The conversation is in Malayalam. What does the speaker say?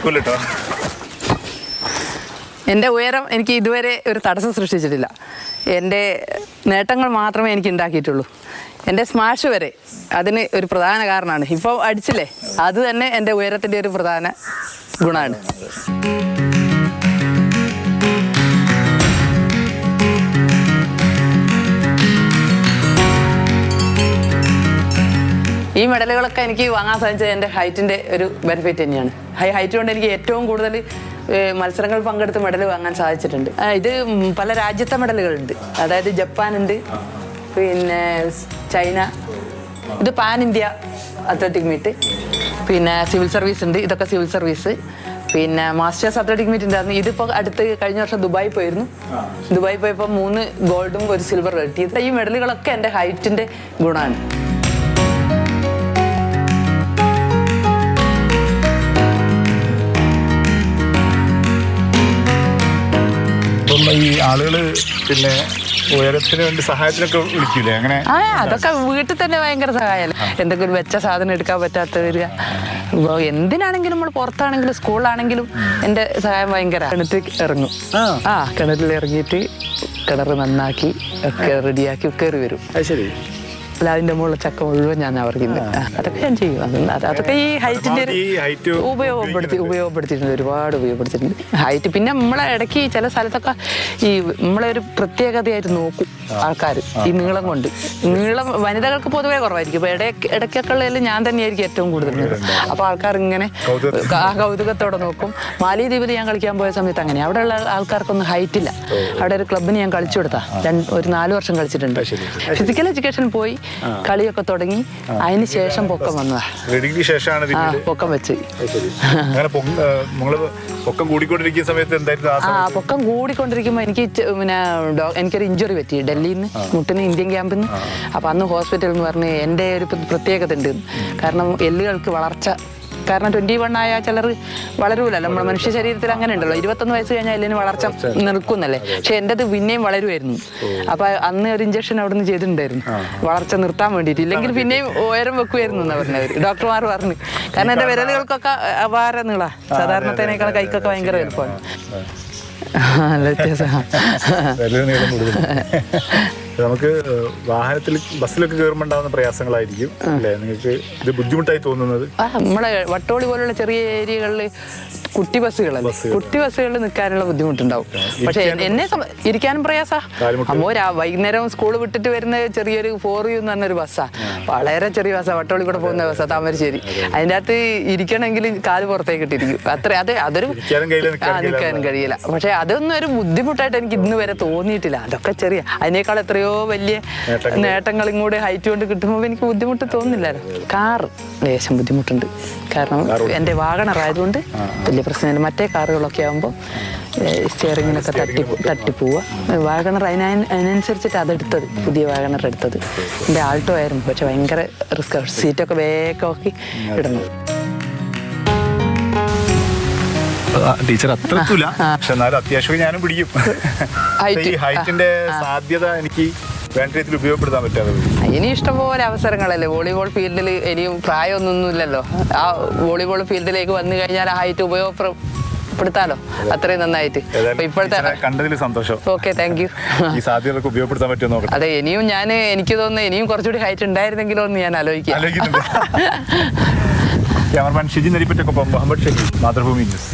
നടക്കൂല കേട്ടോ. എൻ്റെ ഉയരം എനിക്ക് ഇതുവരെ ഒരു തടസ്സം സൃഷ്ടിച്ചിട്ടില്ല. എൻ്റെ നേട്ടങ്ങൾ മാത്രമേ എനിക്ക് ഉണ്ടാക്കിയിട്ടുള്ളൂ. എൻ്റെ സ്മാഷ് വരെ അതിന് ഒരു പ്രധാന കാരണമാണ്. ഇപ്പോൾ അടിച്ചില്ലേ, അത് തന്നെ എൻ്റെ ഉയരത്തിൻ്റെ ഒരു പ്രധാന ഗുണമാണ്. ഈ മെഡലുകളൊക്കെ എനിക്ക് വാങ്ങാൻ സാധിച്ചത് എൻ്റെ ഹൈറ്റിൻ്റെ ഒരു ബെനിഫിറ്റ് തന്നെയാണ്. ഹൈറ്റ് കൊണ്ട് എനിക്ക് ഏറ്റവും കൂടുതൽ മത്സരങ്ങൾ പങ്കെടുത്ത് മെഡൽ വാങ്ങാൻ സാധിച്ചിട്ടുണ്ട്. ഇത് പല രാജ്യത്തെ മെഡലുകളുണ്ട്. അതായത് ജപ്പാനുണ്ട്, പിന്നെ ചൈന, ഇത് പാൻ ഇന്ത്യ അത്ലറ്റിക് മീറ്റ്, പിന്നെ സിവിൽ സർവീസ് ഉണ്ട്. ഇതൊക്കെ സിവിൽ സർവീസ്. പിന്നെ മാസ്റ്റേഴ്സ് അത്ലറ്റിക് മീറ്റ് ഉണ്ടായിരുന്നു. ഇതിപ്പോൾ അടുത്ത് കഴിഞ്ഞ വർഷം ദുബായി പോയിരുന്നു. ദുബായി പോയപ്പോൾ 3 ഗോൾഡും 1 സിൽവറും കിട്ടിയത്. ഈ മെഡലുകളൊക്കെ എൻ്റെ ഹൈറ്റിൻ്റെ ഗുണമാണ്. ഈ ആളുകള് പിന്നെ ഉയരത്തിന് വേണ്ടി സഹായത്തിനൊക്കെ വിളിക്കൂലേ അങ്ങനെ? അതൊക്കെ വീട്ടിൽ തന്നെ ഭയങ്കര സഹായമല്ലേ. എന്തെങ്കിലും വെച്ച സാധനം എടുക്കാൻ പറ്റാത്ത വരിക, എന്തിനാണെങ്കിലും നമ്മൾ പുറത്താണെങ്കിലും സ്കൂളിലാണെങ്കിലും എൻ്റെ സഹായം ഭയങ്കര. കിണറ്റിൽ ഇറങ്ങും. കിണറ്റിൽ ഇറങ്ങിയിട്ട് കിണർ നന്നാക്കി ഒക്കെ റെഡിയാക്കി കയറി വരും. ശരി. അല്ല, അതിൻ്റെ മുകളിൽ ചക്ക മുഴുവൻ ഞാൻ അവർക്കില്ല. അതൊക്കെ ഞാൻ ചെയ്യും. അതൊക്കെ ഈ ഹൈറ്റിൻ്റെ ഉപയോഗപ്പെടുത്തിയിട്ടുണ്ട്, ഒരുപാട് ഉപയോഗപ്പെടുത്തിയിട്ടുണ്ട് ഹൈറ്റ്. പിന്നെ നമ്മളെ ഇടയ്ക്ക് ചില സ്ഥലത്തൊക്കെ ഈ നമ്മളെ ഒരു പ്രത്യേകതയായിട്ട് നോക്കും ആൾക്കാർ ഈ നീളം കൊണ്ട്. നീളം വനിതകൾക്ക് പൊതുവേ കുറവായിരിക്കും. ഇപ്പോൾ ഇടയ്ക്കൊക്കെ ഉള്ളതിൽ ഞാൻ തന്നെയായിരിക്കും ഏറ്റവും കൂടുതൽ. അപ്പോൾ ആൾക്കാർ ഇങ്ങനെ കൗതുകത്തോടെ നോക്കും. മാലിദ്വീപിൽ ഞാൻ കളിക്കാൻ പോയ സമയത്ത് അങ്ങനെ അവിടെയുള്ള ആൾക്കാർക്കൊന്നും ഹൈറ്റ് ഇല്ല. അവിടെ ഒരു ക്ലബിന് ഞാൻ കളിച്ചു കൊടുത്താ. ഒരു 4 വർഷം കളിച്ചിട്ടുണ്ട്. ഫിസിക്കൽ എഡ്യൂക്കേഷൻ പോയി കളിയൊക്കെ തുടങ്ങി. അതിന് ശേഷം പൊക്കം വന്നതാ. പൊക്കം വെച്ച് പൊക്കം കൂടിക്കൊണ്ടിരിക്കുമ്പോൾ എനിക്കൊരു ഇഞ്ചുറി പറ്റി ഡൽഹിയിൽ നിന്ന്, മുട്ടിന് ഇന്ത്യൻ ക്യാമ്പിൽ നിന്ന്. അപ്പം അന്ന് ഹോസ്പിറ്റലിൽ നിന്ന് പറഞ്ഞ് എൻ്റെ ഒരു പ്രത്യേകത ഉണ്ട്. കാരണം എല്ലുകൾക്ക് വളർച്ച. കാരണം 21 ആയാൽ ചിലർ വളരൂലല്ലോ. നമ്മുടെ മനുഷ്യ ശരീരത്തിൽ അങ്ങനെ ഉണ്ടല്ലോ. 21 വയസ്സ് കഴിഞ്ഞാൽ എല്ലിന് വളർച്ച നിൽക്കുന്നല്ലേ. പക്ഷെ എൻ്റെത് പിന്നെയും വളരുമായിരുന്നു. അപ്പൊ അന്ന് ഒരു ഇഞ്ചക്ഷൻ അവിടെ നിന്ന് ചെയ്തിട്ടുണ്ടായിരുന്നു, വളർച്ച നിർത്താൻ വേണ്ടിയിട്ട്. ഇല്ലെങ്കിൽ പിന്നെയും ഉയരം വെക്കുമായിരുന്നു എന്നാ പറഞ്ഞവർ, ഡോക്ടർമാർ പറഞ്ഞു. കാരണം എൻ്റെ വിരലുകൾക്കൊക്കെ അപാര നീളാ. സാധാരണത്തേനേക്കാൾ കൈക്കൊക്കെ ഭയങ്കര വലുപ്പമാണ്. നമുക്ക് വാഹനത്തിൽ ബസ്സിലൊക്കെ കയറുമ്പോൾ ഉണ്ടാകുന്ന പ്രയാസങ്ങളായിരിക്കും അല്ലേ നിങ്ങൾക്ക് ഇത് ബുദ്ധിമുട്ടായി തോന്നുന്നത്? നമ്മളെ വട്ടോളി പോലുള്ള ചെറിയ ഏരിയകളിൽ കുട്ടി ബസ്സുകളിൽ നിൽക്കാനുള്ള ബുദ്ധിമുട്ടുണ്ടാവും. പക്ഷെ എന്നെ ഇരിക്കാനും പ്രയാസാ. അമ്മോ വൈകുന്നേരം സ്കൂൾ വിട്ടിട്ട് വരുന്ന ചെറിയൊരു 4U എന്ന് പറഞ്ഞൊരു ബസ്സാ. വളരെ ചെറിയ ബസ്സാ, വട്ടോളി കൂടെ പോകുന്ന ബസ്സാ, താമരശ്ശേരി. അതിൻ്റെ അകത്ത് ഇരിക്കണമെങ്കിൽ കാല് പുറത്തേക്ക് ഇട്ടിരിക്കും. അതൊരു നിൽക്കാനും കഴിയില്ല. പക്ഷെ അതൊന്നും ഒരു ബുദ്ധിമുട്ടായിട്ട് എനിക്ക് ഇന്ന് വരെ തോന്നിയിട്ടില്ല. അതൊക്കെ ചെറിയ, അതിനേക്കാൾ എത്രയോ വലിയ നേട്ടങ്ങളും കൂടെ ഹൈറ്റ് കൊണ്ട് കിട്ടുമ്പോൾ എനിക്ക് ബുദ്ധിമുട്ട് തോന്നുന്നില്ലായിരുന്നു. കാർ ലേശം ബുദ്ധിമുട്ടുണ്ട്. കാരണം എൻ്റെ വാഗണർ ആയതുകൊണ്ട് വലിയ പ്രശ്നമില്ല. മറ്റേ കാറുകളൊക്കെ ആകുമ്പോൾ സ്റ്റിയറിങ്ങിനൊക്കെ തട്ടിപ്പോവുക. വാഗണർ അതിനനുസരിച്ചിട്ട് അതെടുത്തത്, പുതിയ വാഗണർ എടുത്തത്. എൻ്റെ ആൾട്ടോ ആയിരുന്നു. പക്ഷെ ഭയങ്കര റിസ്ക്. സീറ്റൊക്കെ വേഗമാക്കി ഇടണം. ടീച്ചർ അത്ര പക്ഷെ എന്നാലും അത്യാവശ്യം ഞാനും പിടിക്കും. ഈ ഹൈറ്റിന്റെ സാധ്യത എനിക്ക് വേണ്ട രീതിയിൽ ഉപയോഗപ്പെടുത്താൻ പറ്റാതെ ഇനി ഇഷ്ടംപോലെ അവസരങ്ങളല്ലേ. വോളിബോൾ ഫീൽഡിൽ ഇനിയും പ്രായമൊന്നുമില്ലല്ലോ. ആ വോളിബോൾ ഫീൽഡിലേക്ക് വന്നു കഴിഞ്ഞാൽ ആ ഹൈറ്റ് ഉപയോഗപ്പെടുത്താലോ, അത്രയും നന്നായിട്ട്. ഇപ്പോഴത്തെ കണ്ടതിൽ സന്തോഷം. Okay, thank you. ഈ സാധ്യതകളൊക്കെ ഉപയോഗപ്പെടുത്താൻ പറ്റുമോ നോക്കാം. അതെ, ഇനിയും എനിക്ക് തോന്നുന്നു ഇനിയും കുറച്ചുകൂടി ഹൈറ്റ് ഉണ്ടായിരുന്നെങ്കിലോ എന്ന് ഞാൻ ആലോചിക്കുന്നുണ്ട്. ക്യാമറമാൻ ഷിജിൻ നരിപ്പറ്റൊപ്പം മുഹമ്മദ് ഷഹീദ്, മാതൃഭൂമി ന്യൂസ്.